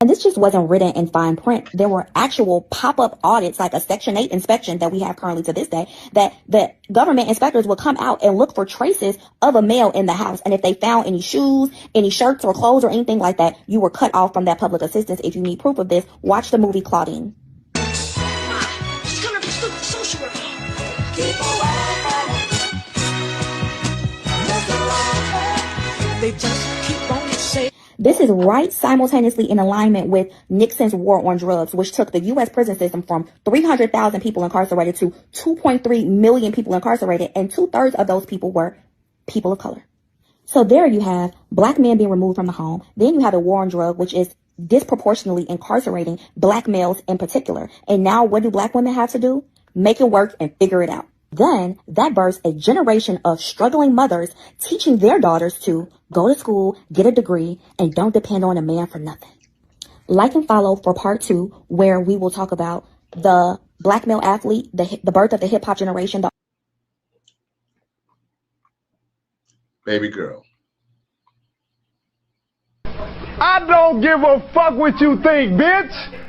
[SPEAKER 23] And this just wasn't written in fine print. There were actual pop-up audits, like a Section 8 inspection that we have currently to this day, that the government inspectors would come out and look for traces of a male in the house. And if they found any shoes, any shirts or clothes or anything like that, you were cut off from that public assistance. If you need proof of this, watch the movie Claudine. They just keep on saying. This is right simultaneously in alignment with Nixon's war on drugs, which took the U.S. prison system from 300,000 people incarcerated to 2.3 million people incarcerated, and 2/3 of those people were people of color. So there you have black men being removed from the home. Then you have a war on drugs, which is disproportionately incarcerating black males in particular. And now what do black women have to do? Make it work and figure it out. Then that births a generation of struggling mothers teaching their daughters to go to school, get a degree, and don't depend on a man for nothing. Like and follow for part 2, where we will talk about the black male athlete, the birth of the hip hop generation.
[SPEAKER 11] Baby girl.
[SPEAKER 20] I don't give a fuck what you think, bitch.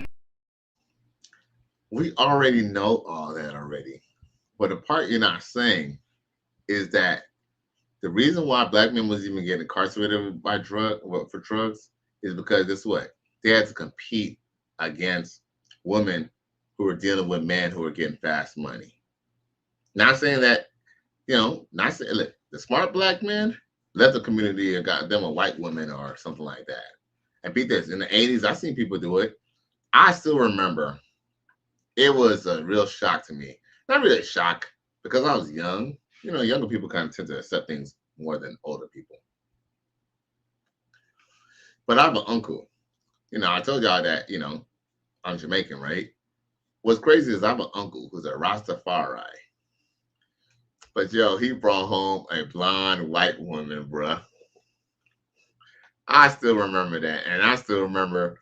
[SPEAKER 11] We already know all that already. But the part you're not saying is that the reason why black men was even getting incarcerated for drugs is because this what? They had to compete against women who were dealing with men who were getting fast money. Not saying that, not saying, look, the smart black men left the community and got them a white woman or something like that. And beat this. In the 80s, I seen people do it. I still remember it was a real shock to me. Not really a shock because I was young. Younger people kind of tend to accept things more than older people. But I have an uncle. I told y'all that, I'm Jamaican, right? What's crazy is I have an uncle who's a Rastafari. But, he brought home a blonde white woman, bruh. I still remember that. And I still remember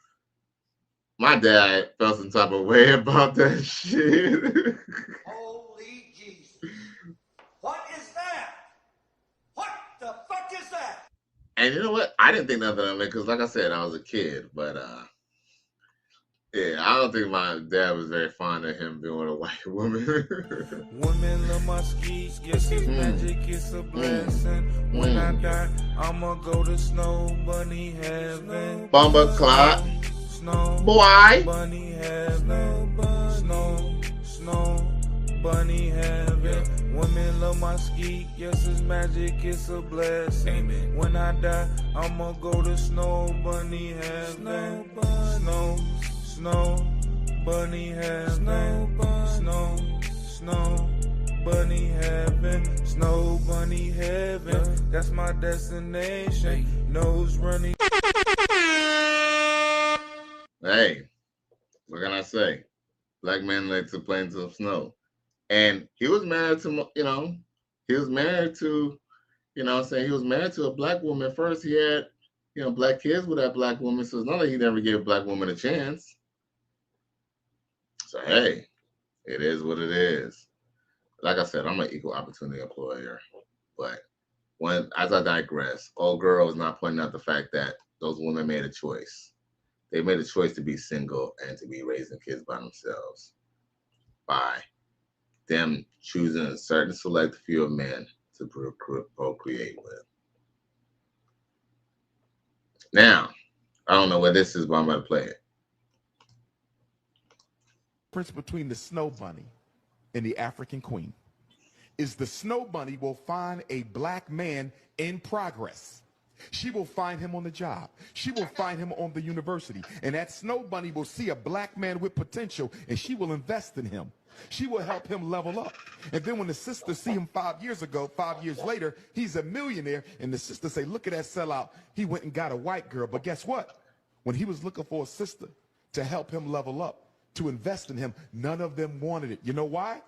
[SPEAKER 11] my dad felt some type of way about that shit.
[SPEAKER 2] Holy Jesus. What is that? What the fuck is that?
[SPEAKER 11] And you know what? I didn't think nothing of it because, like I said, I was a kid. But, yeah, I don't think my dad was very fond of him being with a white woman.
[SPEAKER 3] Women love my skis, yes, it's magic, it's a blessing. When I die, I'ma go to Snow Bunny Heaven.
[SPEAKER 11] Bumba Clot.
[SPEAKER 3] Snow
[SPEAKER 11] Boy.
[SPEAKER 3] Bunny Heaven. Snow Bunny Heaven. Women love my ski, yes, it's magic, it's a blessing. When I die, I'ma go to Snow Bunny Heaven. Snow Bunny Heaven. Snow Bunny Heaven. Snow Bunny Heaven. That's my destination. Nose running.
[SPEAKER 11] Hey, what can I say? Black men like to play in some snow. And he was married to, he was married to, he was married to a black woman first. He had, black kids with that black woman. So it's not like he never gave a black woman a chance. So, hey, it is what it is. Like I said, I'm an equal opportunity employer. But as I digress, old girl is not pointing out the fact that those women made a choice. They made a choice to be single and to be raising kids by themselves by them choosing a certain select few of men to procreate with. Now, I don't know what this is, but I'm going to play it.
[SPEAKER 21] Difference between the snow bunny and the African queen is the snow bunny will find a black man in progress. She will find him on the job. She will find him on the university. And that snow bunny will see a black man with potential, and she will invest in him. She will help him level up. And then when the sister see him 5 years ago, 5 years later, he's a millionaire, and the sister say, look at that sellout. He went and got a white girl. But guess what? When he was looking for a sister to help him level up, to invest in him, none of them wanted it. You know why?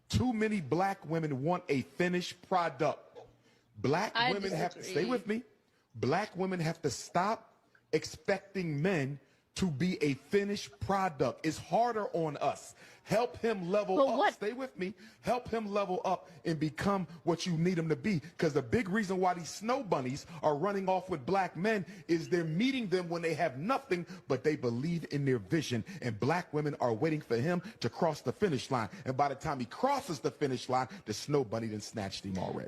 [SPEAKER 21] Too many black women want a finished product. Black women have to, stay with me, black women have to stop expecting men to be a finished product. It's harder on us. Help him level up. Stay with me. Help him level up and become what you need him to be. Because the big reason why these snow bunnies are running off with black men is they're meeting them when they have nothing, but they believe in their vision. And black women are waiting for him to cross the finish line. And by the time he crosses the finish line, the snow bunny done snatched him already.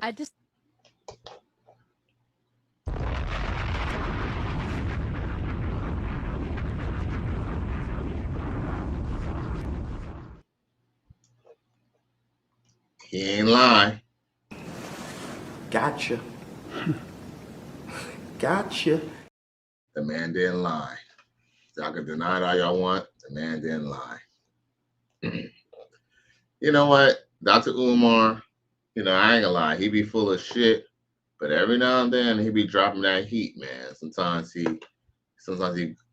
[SPEAKER 11] He ain't lying.
[SPEAKER 21] Gotcha. Gotcha.
[SPEAKER 11] The man didn't lie. Y'all can deny it all y'all want. The man didn't lie. You know what? Dr. Umar, you know, I ain't gonna lie. He be full of shit, but every now and then he be dropping that heat, man. Sometimes he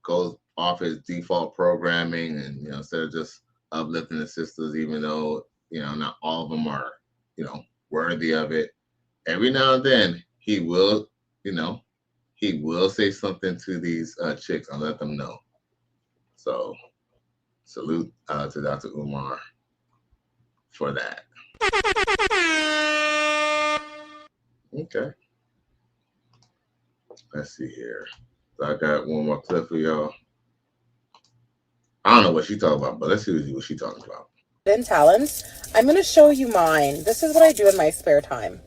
[SPEAKER 11] goes off his default programming, and, you know, instead of just uplifting the sisters, even though, you know, not all of them are, you know, worthy of it. Every now and then he will, you know, he will say something to these chicks and let them know. So salute to Dr. Umar for that. Okay. Let's see here. So I got one more clip for y'all. I don't know what she's talking about, but let's see what she's talking about.
[SPEAKER 6] Talents. I'm going to show you mine. This is what I do in my spare time.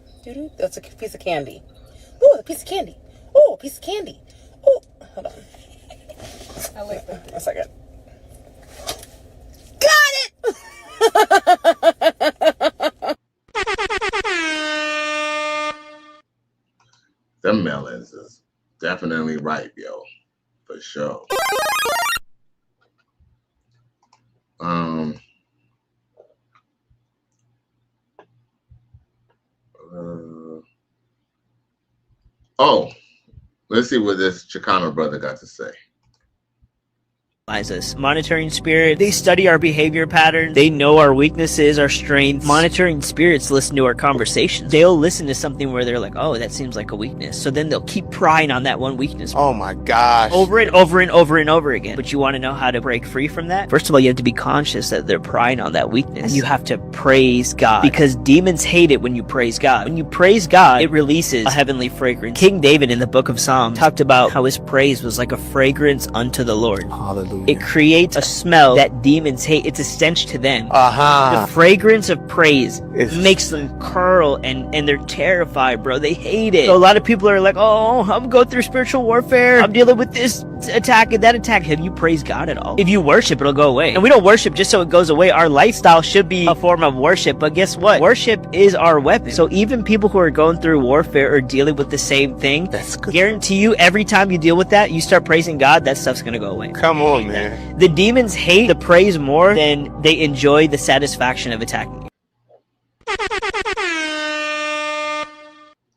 [SPEAKER 6] That's a piece of candy. Oh, a piece of candy. Oh, a piece of candy. Oh, hold on. I like that. A second.
[SPEAKER 11] Them melons is definitely ripe, yo, for sure. Oh, let's see what this Chicano brother got to say.
[SPEAKER 8] Us. Monitoring spirits, they study our behavior patterns, they know our weaknesses, our strengths. Monitoring spirits listen to our conversations. They'll listen to something where they're like, oh, that seems like a weakness. So then they'll keep prying on that one weakness.
[SPEAKER 13] Oh my gosh.
[SPEAKER 8] Over and over and over and over again. But you want to know how to break free from that? First of all, you have to be conscious that they're prying on that weakness. And you have to praise God. Because demons hate it when you praise God. When you praise God, it releases a heavenly fragrance. King David in the book of Psalms talked about how his praise was like a fragrance unto the Lord.
[SPEAKER 13] Hallelujah.
[SPEAKER 8] It creates a smell that demons hate. It's a stench to them.
[SPEAKER 13] Uh-huh.
[SPEAKER 8] The fragrance of praise makes them curl and they're terrified, bro. They hate it. So a lot of people are like, oh, I'm going through spiritual warfare. I'm dealing with this attack and that attack. Have you praised God at all? If you worship, it'll go away. And we don't worship just so it goes away. Our lifestyle should be a form of worship. But guess what? Worship is our weapon. So even people who are going through warfare or dealing with the same thing, that's good. Guarantee you, every time you deal with that, you start praising God, that stuff's gonna go away.
[SPEAKER 13] Come on, man.
[SPEAKER 8] The demons hate the praise more than they enjoy the satisfaction of attacking you.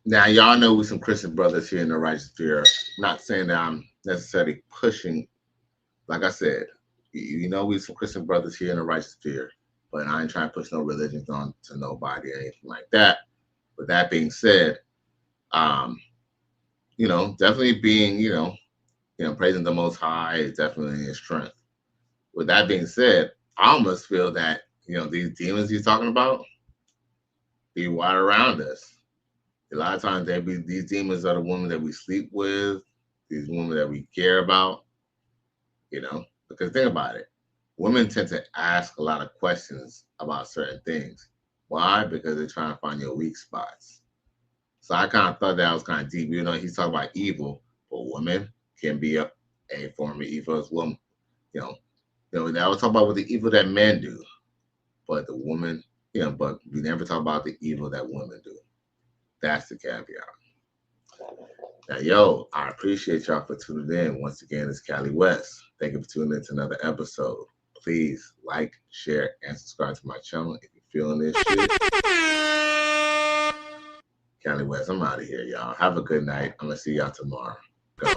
[SPEAKER 11] Now, y'all know we some Christian brothers here in the righteous sphere. Not saying that I'm necessarily pushing. Like I said, you know we some Christian brothers here in the righteous sphere. But I ain't trying to push no religions on to nobody or anything like that. With that being said, you know, definitely being, you know, praising the Most High is definitely a strength. With that being said, I almost feel that, you know, these demons he's talking about be right around us. A lot of times these demons are the women that we sleep with, these women that we care about, you know, because think about it. Women tend to ask a lot of questions about certain things. Why? Because they're trying to find your weak spots. So I kind of thought that was kind of deep. You know, he's talking about evil, but women can be a form of evil as well. You know, that was talking about what the evil that men do, but the woman, but we never talk about the evil that women do. That's the caveat. Now, yo, I appreciate y'all for tuning in. Once again, it's Cali West. Thank you for tuning in to another episode. Please like, share, and subscribe to my channel if you're feeling this shit. Cali West, I'm out of here, y'all. Have a good night. I'm going to see y'all tomorrow. Go.